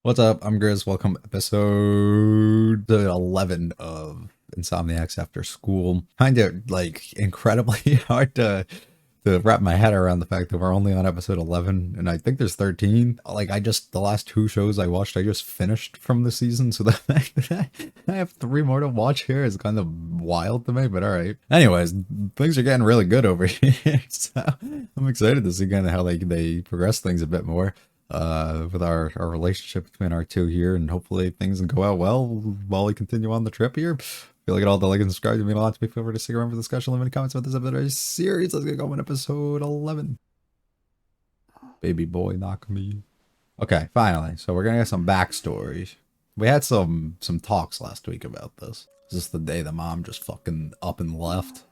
What's up? I'm Grizz. Welcome to episode 11 of Insomniacs After School. Find it like incredibly hard to wrap my head around the fact that we're only on episode 11 and I think there's 13. Like the last two shows I watched, I just finished from the season. So the fact that I have three more to watch here is kind of wild to me, but all right. Anyways, things are getting really good over here. So I'm excited to see kind of how they progress things a bit more with our relationship between our two here, and hopefully things can go out well while we continue on the trip here. If you like at all the like and subscribe to mean a lot to me. Feel free to stick around for the discussion. Leave any comments about this episode of our series. Let's get going. Episode 11. Baby boy, knock me. Okay, finally. So we're gonna get some backstory. We had some talks last week about this. Is this the day the mom just fucking up and left?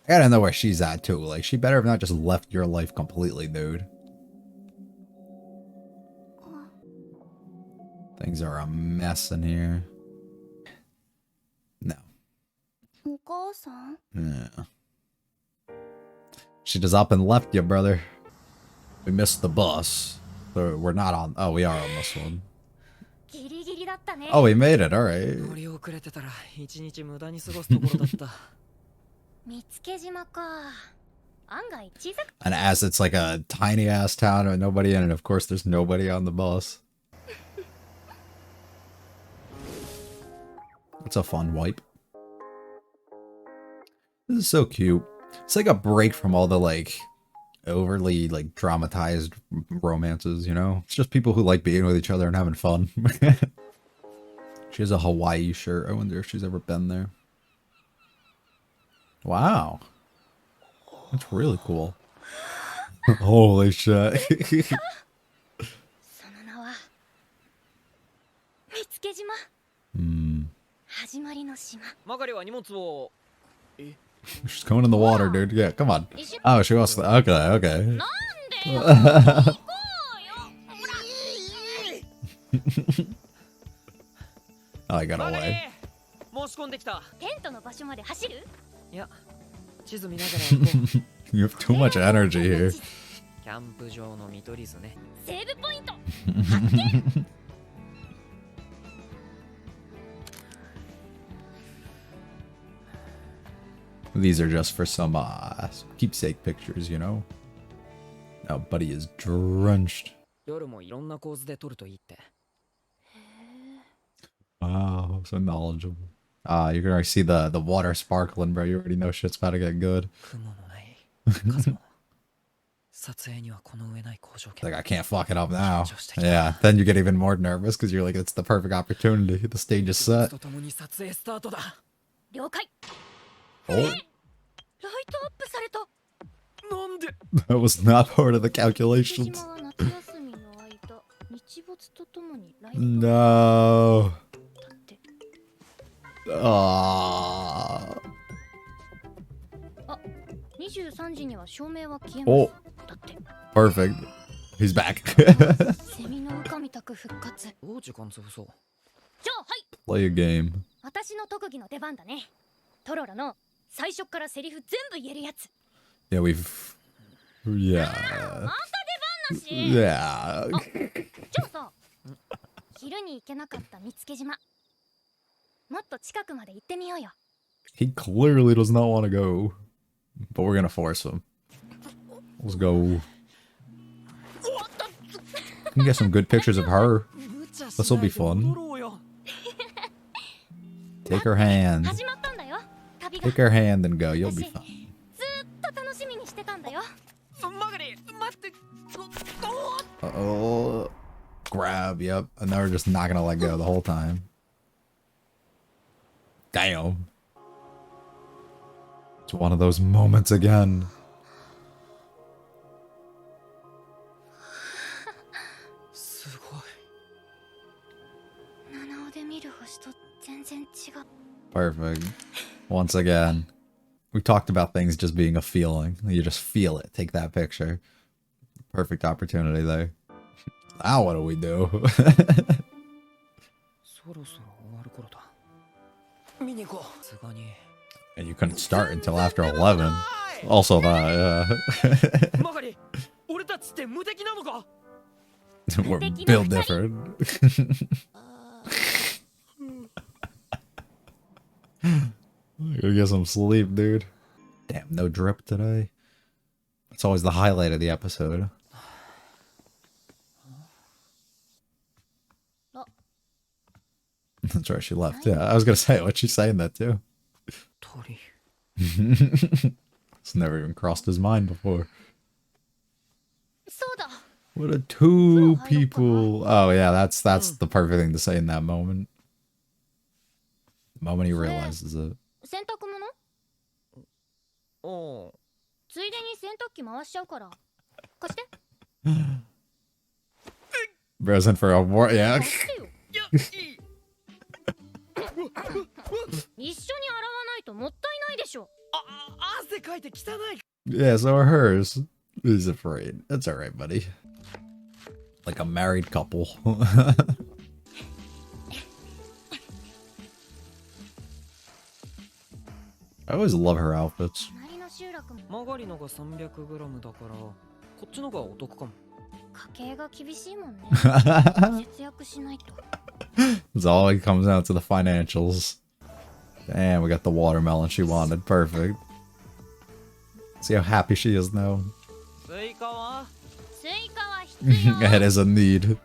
I gotta know where she's at too. Like, she better have not just left your life completely, dude. Things are a mess in here. No. Yeah. She just up and left you, brother. We missed the bus. So we're not on. Oh, we are on this one. Oh, we made it. All right. And as it's like a tiny ass town with nobody in it, of course, there's nobody on the bus. It's a fun wipe. This is so cute. It's like a break from all the like overly like dramatized romances, you know? It's just people who like being with each other and having fun. She has a Hawaii shirt. I wonder if she's ever been there. Wow. That's really cool. Holy shit. She's going in the water, dude. Yeah, come on. Oh, she wants to. Okay, okay. Oh, I got away. You have too much energy here. These are just for some keepsake pictures, you know? Now, buddy is drenched. Wow, so knowledgeable. You're gonna see the water sparkling, bro. You already know shit's about to get good. Like, I can't fuck it up now. Yeah, then you get even more nervous because you're like, it's the perfect opportunity. The stage is set. Oh. That was not part of the calculations. No. Oh. Oh. Perfect. He's back. Play a game. Yeah, we've... Yeah. Yeah. He clearly does not want to go. But we're gonna force him. Let's go. We can get some good pictures of her. This will be fun. Take her hand. Take her hand and go. You'll be fine. Uh-oh. Grab, yep. And now we're just not gonna let go the whole time. Damn. It's one of those moments again. Perfect. Once again. We talked about things just being a feeling. You just feel it. Take that picture. Perfect opportunity there. Now what do we do? And you couldn't start until after 11. Also that, yeah. We're built different. Gotta get some sleep, dude. Damn, no drip today. It's always the highlight of the episode. That's right, she left. Yeah, I was gonna say, what's she saying that too? It's never even crossed his mind before. What a two people. Oh yeah, that's the perfect thing to say in that moment. The moment he realizes it. Present for a war, yeah. Yeah, so are hers. He's afraid. That's alright, buddy. Like a married couple. I always love her outfits. It's all it comes down to the financials. Damn, we got the watermelon she wanted. Perfect. See how happy she is now. It is a need.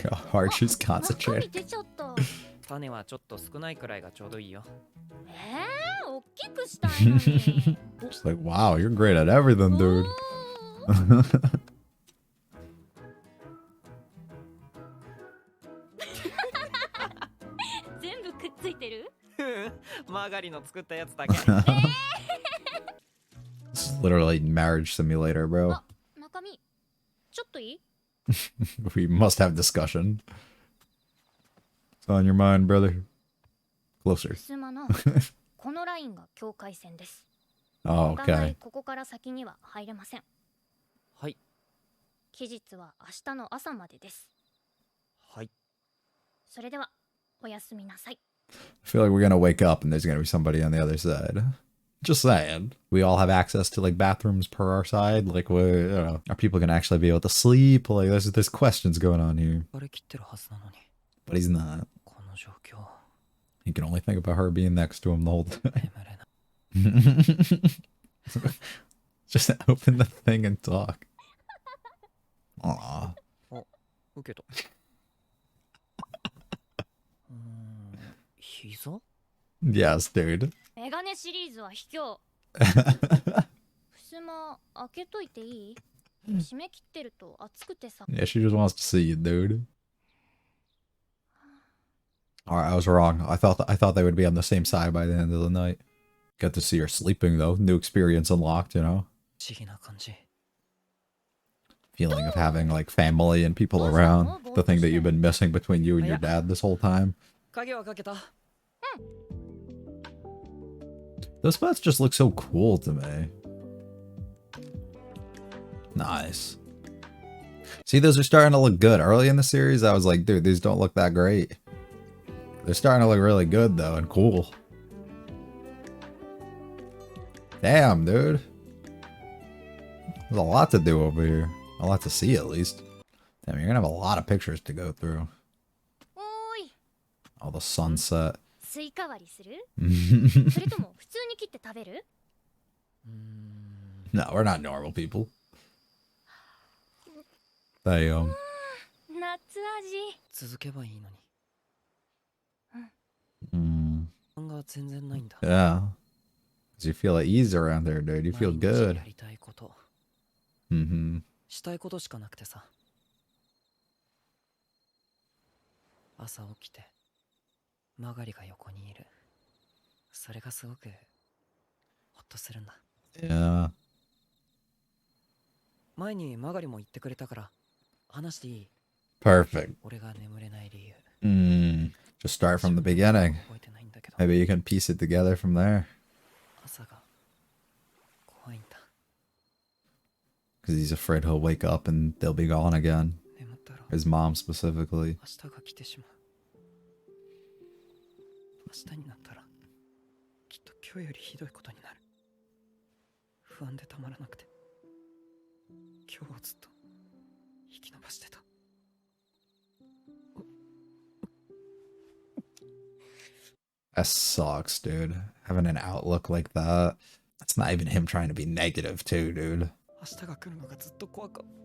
How hard she's concentrating. She's like, wow, you're great at everything, dude. This is literally marriage simulator, bro. We must have discussion. What's on your mind, brother? Closer. Oh, okay. I feel like we're gonna wake up and there's gonna be somebody on the other side. Just saying. We all have access to like bathrooms per our side. Like, what, you know, are people gonna actually be able to sleep? Like, there's questions going on here. But he's not. He can only think about her being next to him the whole time. Just open the thing and talk. Aww. Yes, dude. Yeah, she just wants to see you, dude. Alright, I was wrong. I thought they would be on the same side by the end of the night. Got to see her sleeping though. New experience unlocked, you know? Feeling of having like family and people around. The thing that you've been missing between you and your dad this whole time. Those spots just look so cool to me. Nice. See, those are starting to look good. Early in the series, I was like, dude, these don't look that great. They're starting to look really good, though, and cool. Damn, dude. There's a lot to do over here. A lot to see, at least. Damn, you're gonna have a lot of pictures to go through. Oh, the sunset. No, we're not normal people. Damn. Yeah. Cause you feel at ease around there, dude. You feel good. Mm-hmm. 朝起きてマガリが横にいる。それがすごくホッとするんだ。Yeah. 前にマガリも言ってくれたから話していい？ Perfect. 俺が眠れない理由。Just start from the beginning. 覚えてないんだけど。 Maybe you can piece it together from there. 朝が怖いんだ。 Because he's afraid he'll wake up and they'll be gone again. 眠ったら His mom specifically. 明日が来てしまう。明日になったら今日よりひどいことになる。不安でたまらなくて、今日をずっと生き延ばしてた。That sucks, dude. Having an outlook like that. That's not even him trying to be negative, too, dude. 明日が来るのがずっと怖かった。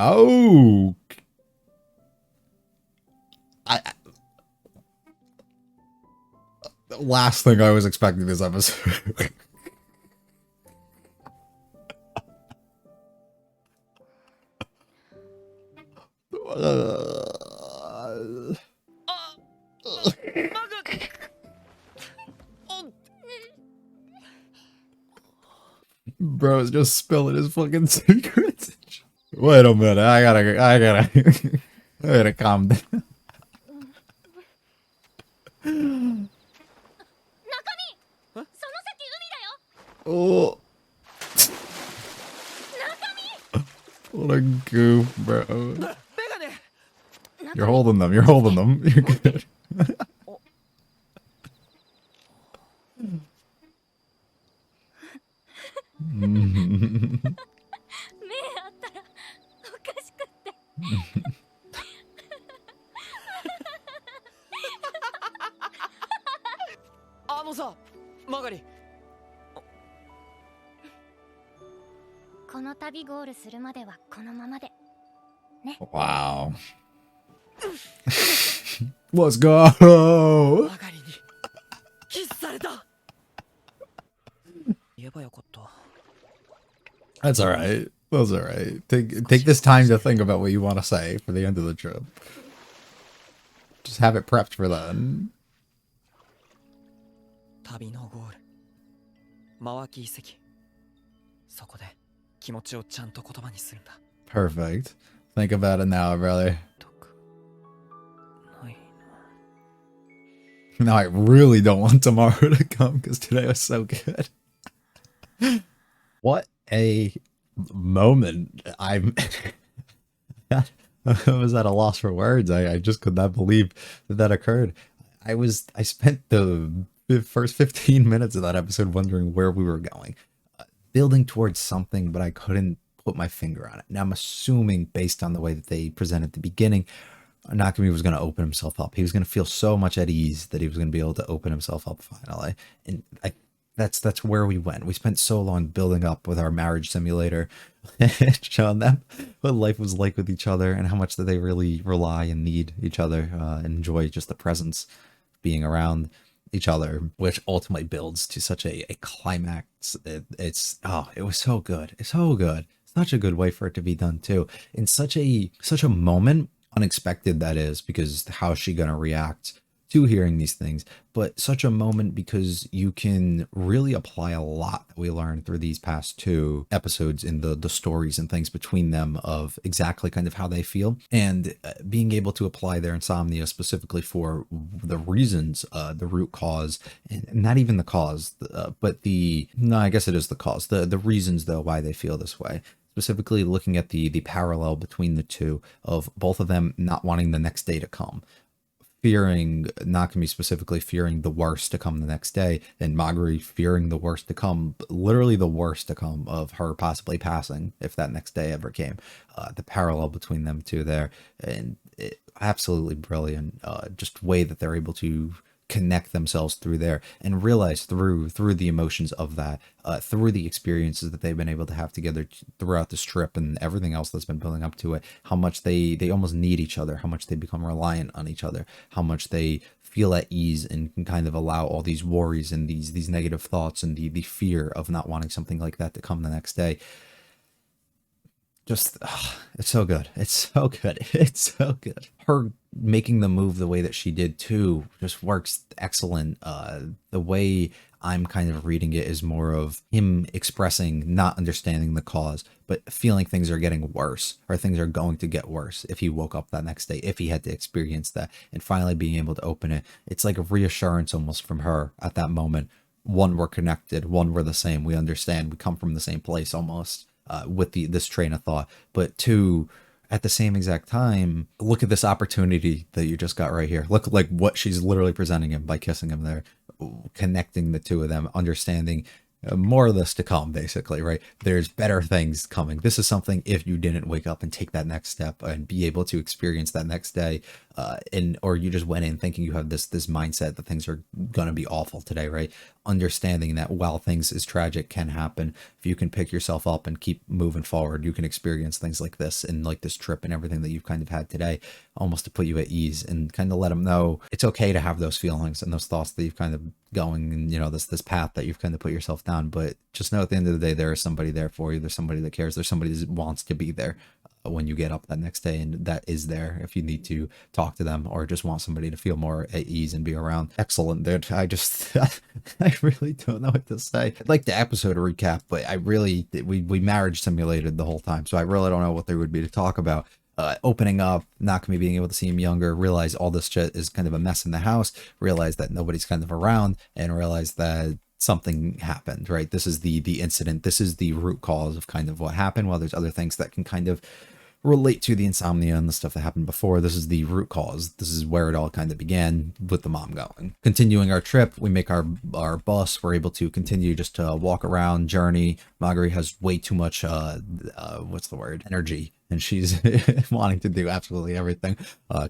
Oh, the last thing I was expecting this episode. Bro's just spilling his fucking secrets. Wait a minute, I gotta calm down. その先海だよ。 Oh, what a goof, bro. メガネ。 You're holding them. You're holding them. You're good. 目あったらおかしくって。あのさ、マガリ。この旅ゴールするまではこのままで。 Wow. Let's go. マガリにキスされた。言えばよかった。 That's all right. That's all right. Take this time to think about what you want to say for the end of the trip. Just have it prepped for then. 旅のゴール。マワキ遺跡。そこで気持ちをちゃんと言葉にするんだ。 Perfect. Think about it now, brother. ない Now I really don't want tomorrow to come because today was so good. What a moment. I was at a loss for words. I just could not believe that occurred. I spent the first 15 minutes of that episode wondering where we were going. Building towards something, but I couldn't put my finger on it. Now I'm assuming based on the way that they presented at the beginning, Nakami was going to open himself up. He was going to feel so much at ease that he was going to be able to open himself up finally. And that's where we went. We spent so long building up with our marriage simulator, showing them what life was like with each other and how much that they really rely and need each other and enjoy just the presence being around each other, which ultimately builds to such a climax. It was so good. It's so good. Such a good way for it to be done too. In such a moment, unexpected that is, because how is she gonna react to hearing these things, but such a moment because you can really apply a lot that we learned through these past two episodes in the stories and things between them of exactly kind of how they feel, and being able to apply their insomnia specifically for the reasons, the root cause, and not even the cause, but I guess it is the cause, the reasons though why they feel this way. Specifically looking at the parallel between the two of both of them not wanting the next day to come, fearing Nakami specifically fearing the worst to come the next day, and Maguri fearing the worst to come, literally the worst to come of her possibly passing if that next day ever came. The parallel between them two there, and absolutely brilliant. Just way that they're able to connect themselves through there and realize through the emotions of that, through the experiences that they've been able to have together throughout this trip and everything else that's been building up to it, how much they almost need each other, how much they become reliant on each other, how much they feel at ease and can kind of allow all these worries and these negative thoughts and the fear of not wanting something like that to come the next day. Just, it's so good. It's so good. It's so good. Her making the move the way that she did too just works excellent. The way I'm kind of reading it is more of him expressing not understanding the cause, but feeling things are getting worse or things are going to get worse if he woke up that next day, if he had to experience that, and finally being able to open it. It's like a reassurance almost from her at that moment. One, we're connected. One, we're the same. We understand. We come from the same place almost. With this train of thought, but two, at the same exact time, look at this opportunity that you just got right here. Look like what she's literally presenting him by kissing him there, connecting the two of them, understanding more of this to come, basically, right? There's better things coming. This is something, if you didn't wake up and take that next step and be able to experience that next day, or you just went in thinking you have this mindset that things are gonna be awful today, right? Understanding that while things is tragic can happen, if you can pick yourself up and keep moving forward, you can experience things like this and like this trip and everything that you've kind of had today, almost to put you at ease and kind of let them know it's okay to have those feelings and those thoughts that you've kind of going, and you know, this path that you've kind of put yourself down. But just know at the end of the day, there is somebody there for you. There's somebody that cares. There's somebody that wants to be there when you get up that next day, and that is there if you need to talk to them or just want somebody to feel more at ease and be around. Excellent, dude. I just I really don't know what to say. I'd like the episode recap, but I really we marriage simulated the whole time, so I really don't know what there would be to talk about. Opening up, not gonna be being able to see him younger, realize all this shit is kind of a mess in the house, realize that nobody's kind of around, and realize that something happened, right? This is the incident. This is the root cause of kind of what happened. While there's other things that can kind of relate to the insomnia and the stuff that happened before, this is the root cause. This is where it all kind of began with the mom going. Continuing our trip, we make our bus. We're able to continue just to walk around, journey. Marguerite has way too much what's the word, energy, and she's wanting to do absolutely everything,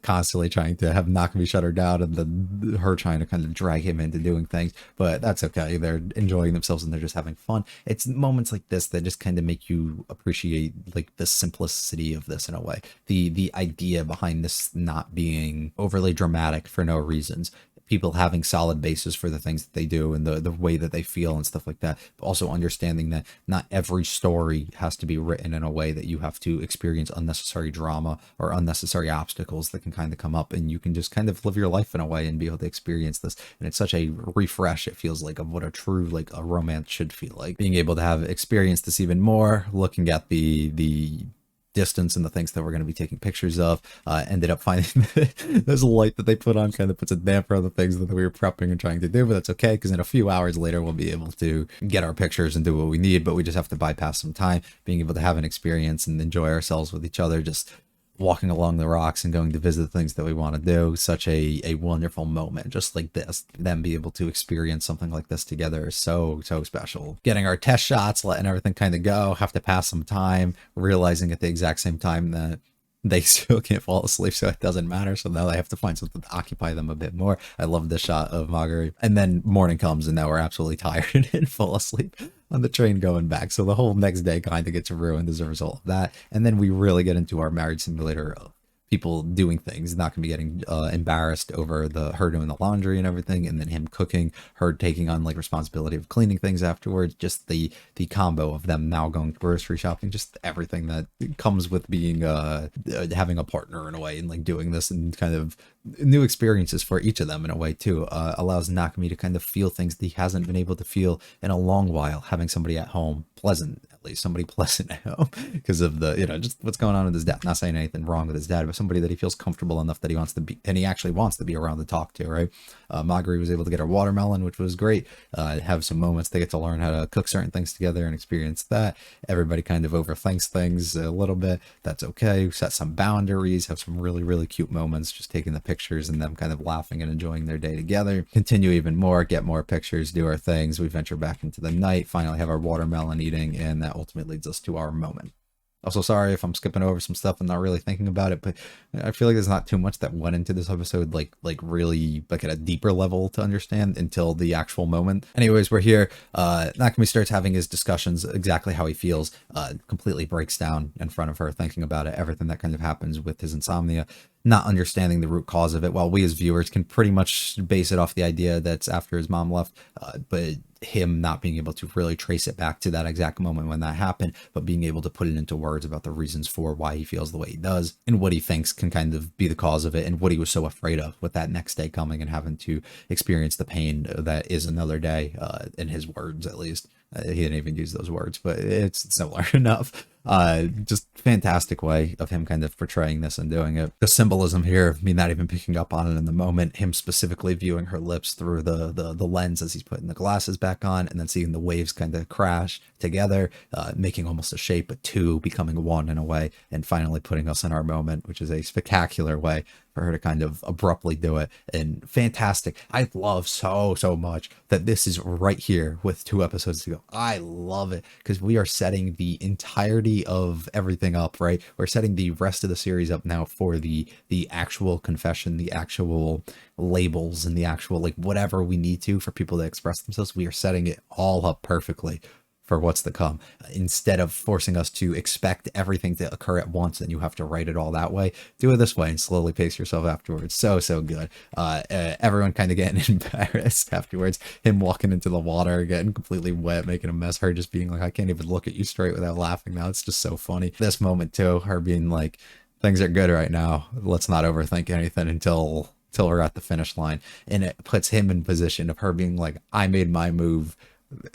constantly trying to have Nakami shut her down, and then her trying to kind of drag him into doing things. But that's okay. They're enjoying themselves and they're just having fun. It's moments like this that just kind of make you appreciate like the simplicity of this in a way. The idea behind this not being overly dramatic for no reasons. People having solid bases for the things that they do and the way that they feel and stuff like that. But also understanding that not every story has to be written in a way that you have to experience unnecessary drama or unnecessary obstacles that can kind of come up, and you can just kind of live your life in a way and be able to experience this. And it's such a refresh, it feels like, of what a true like a romance should feel like. Being able to have experienced this even more, looking at the distance and the things that we're going to be taking pictures of, ended up finding there's a light that they put on kind of puts a damper on the things that we were prepping and trying to do, but that's okay, because in a few hours later we'll be able to get our pictures and do what we need. But we just have to bypass some time, being able to have an experience and enjoy ourselves with each other, just walking along the rocks and going to visit the things that we want to do. Such a wonderful moment just like this. Them be able to experience something like this together is so special. Getting our test shots, letting everything kind of go, have to pass some time, realizing at the exact same time that they still can't fall asleep, so it doesn't matter. So now they have to find something to occupy them a bit more. I love this shot of Marguerite. And then morning comes and now we're absolutely tired and fall asleep on the train going back. So the whole next day kind of gets ruined as a result of that. And then we really get into our marriage simulator of people doing things, not gonna be getting embarrassed over her doing the laundry and everything, and then him cooking, her taking on like responsibility of cleaning things afterwards. Just the combo of them now going grocery shopping, just everything that comes with being having a partner in a way, and like doing this, and kind of new experiences for each of them in a way too, allows Nakami to kind of feel things that he hasn't been able to feel in a long while, having somebody at home, pleasant, at least somebody pleasant at home, because of the, you know, just what's going on with his dad. Not saying anything wrong with his dad, but somebody that he feels comfortable enough that he wants to be, and he actually wants to be around to talk to, right? Marguerite was able to get her watermelon, which was great. Have some moments they get to learn how to cook certain things together and experience that. Everybody kind of overthinks things a little bit. That's okay. Set some boundaries, have some really cute moments, just taking the pictures and them kind of laughing and enjoying their day together. Continue even more, get more pictures, do our things. We venture back into the night, finally have our watermelon eating, and that ultimately leads us to our moment. Also, sorry if I'm skipping over some stuff and not really thinking about it, but I feel like there's not too much that went into this episode, like really like at a deeper level to understand until the actual moment. Anyways, we're here. Nakami starts having his discussions, exactly how he feels, completely breaks down in front of her, thinking about it, everything that kind of happens with his insomnia, not understanding the root cause of it, while we as viewers can pretty much base it off the idea that's after his mom left, but him not being able to really trace it back to that exact moment when that happened, but being able to put it into words about the reasons for why he feels the way he does and what he thinks can kind of be the cause of it, and what he was so afraid of with that next day coming and having to experience the pain that is another day, in his words at least. He didn't even use those words, but it's similar enough. Just fantastic way of him kind of portraying this and doing it. The symbolism here of me not even picking up on it in the moment, him specifically viewing her lips through the lens as he's putting the glasses back on, and then seeing the waves kind of crash together, making almost a shape of two, becoming one in a way, and finally putting us in our moment, which is a spectacular way for her to kind of abruptly do it. And fantastic. I love so much that this is right here with 2 episodes to go. I love it because we are setting the entirety of everything up, right? We're setting the rest of the series up now for the actual confession, the actual labels, and the actual like whatever we need to for people to express themselves. We are setting it all up perfectly for what's to come, instead of forcing us to expect everything to occur at once and you have to write it all that way. Do it this way and slowly pace yourself afterwards. So good. Everyone kind of getting embarrassed afterwards, him walking into the water getting completely wet, making a mess, her just being like, I can't even look at you straight without laughing now. It's just so funny. This moment too, her being like, things are good right now, let's not overthink anything until we're at the finish line. And it puts him in position of her being like, I made my move,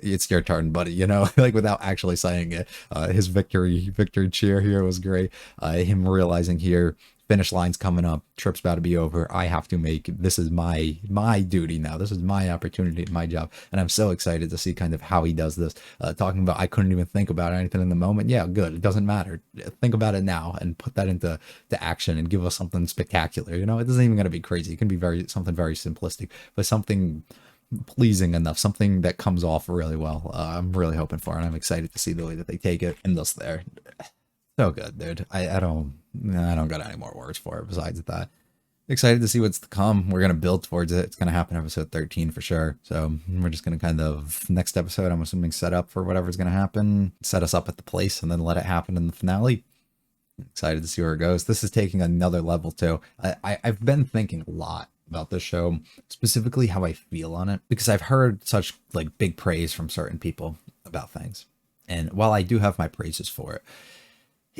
it's your turn, buddy, you know, like without actually saying it. His victory cheer here was great. Him realizing here, finish line's coming up, trip's about to be over, I have to make, this is my duty now, this is my opportunity, my job. And I'm so excited to see kind of how he does this. Talking about, I couldn't even think about anything in the moment. Yeah, good, it doesn't matter, think about it now and put that into action and give us something spectacular. You know, it isn't even going to be crazy, it can be something very simplistic, but something pleasing enough, something that comes off really well. I'm really hoping for, and I'm excited to see the way that they take it. And thus there, so good, dude. I don't got any more words for it besides that. Excited to see what's to come. We're gonna build towards it. It's gonna happen episode 13 for sure. So we're just gonna kind of, next episode, I'm assuming, set up for whatever's gonna happen, set us up at the place, and then let it happen in the finale. Excited to see where it goes. This is taking another level too. I've been thinking a lot about this show, specifically how I feel on it, because I've heard such like big praise from certain people about things. And while I do have my praises for it,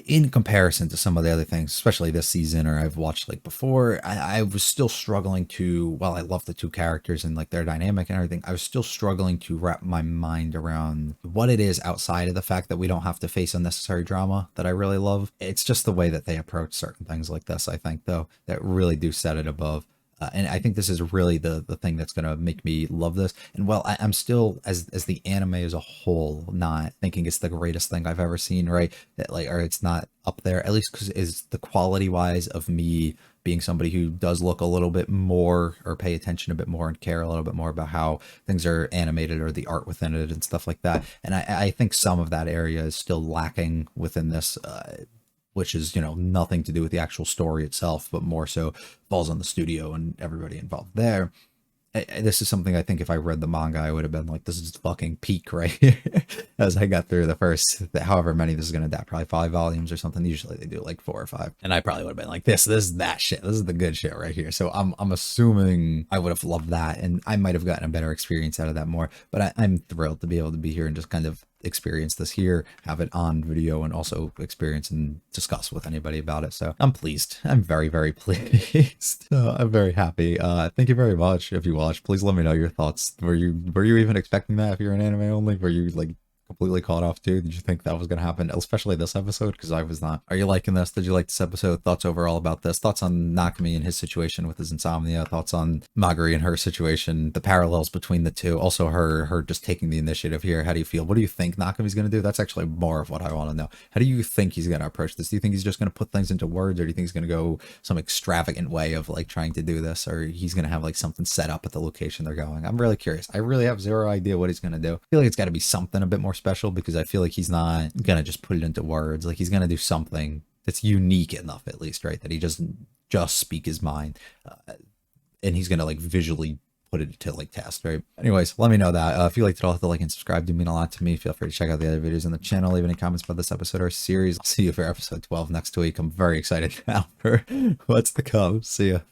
in comparison to some of the other things, especially this season or I've watched like before, I was still struggling to, while I love the 2 characters and like their dynamic and everything, I was still struggling to wrap my mind around what it is outside of the fact that we don't have to face unnecessary drama that I really love. It's just the way that they approach certain things like this, I think, though, that really do set it above. And I think this is really the thing that's going to make me love this. And while I'm still, as the anime as a whole, not thinking it's the greatest thing I've ever seen, right? That like, or it's not up there, at least because is the quality wise of me being somebody who does look a little bit more or pay attention a bit more and care a little bit more about how things are animated or the art within it and stuff like that. And I think some of that area is still lacking within this, which is, you know, nothing to do with the actual story itself, but more so falls on the studio and everybody involved there. This is something I think if I read the manga, I would have been like, this is fucking peak right here. As I got through the first, however many this is going to adapt, probably 5 volumes or something. Usually they do like 4 or 5. And I probably would have been like, this is that shit. This is the good shit right here. So I'm assuming I would have loved that. And I might have gotten a better experience out of that more. But I'm thrilled to be able to be here and just kind of experience this here, have it on video, and also experience and discuss with anybody about it. So I'm pleased. I'm very pleased. I'm very happy. Thank you very much. If you watched, please let me know your thoughts. Were you even expecting that if you're an anime only? Were you like completely caught off too? Did you think that was going to happen, especially this episode? Because I was not. Are you liking this? Did you like this episode? Thoughts overall about this? Thoughts on Nakami and his situation with his insomnia? Thoughts on Magari and her situation? The parallels between the two? Also her just taking the initiative here. How do you feel? What do you think Nakami's going to do? That's actually more of what I want to know. How do you think he's going to approach this? Do you think he's just going to put things into words, or do you think he's going to go some extravagant way of like trying to do this, or he's going to have like something set up at the location they're going? I'm really curious. I really have zero idea what he's going to do. I feel like it's got to be something a bit more special, because I feel like he's not gonna just put it into words. Like he's gonna do something that's unique enough, at least, right? That he doesn't just speak his mind, and he's gonna like visually put it to like test, right? Anyways, let me know that. If you liked it all, hit the like and subscribe. Do mean a lot to me. Feel free to check out the other videos on the channel. Leave any comments about this episode or series. I'll see you for episode 12 next week. I'm very excited now for what's to come. See ya.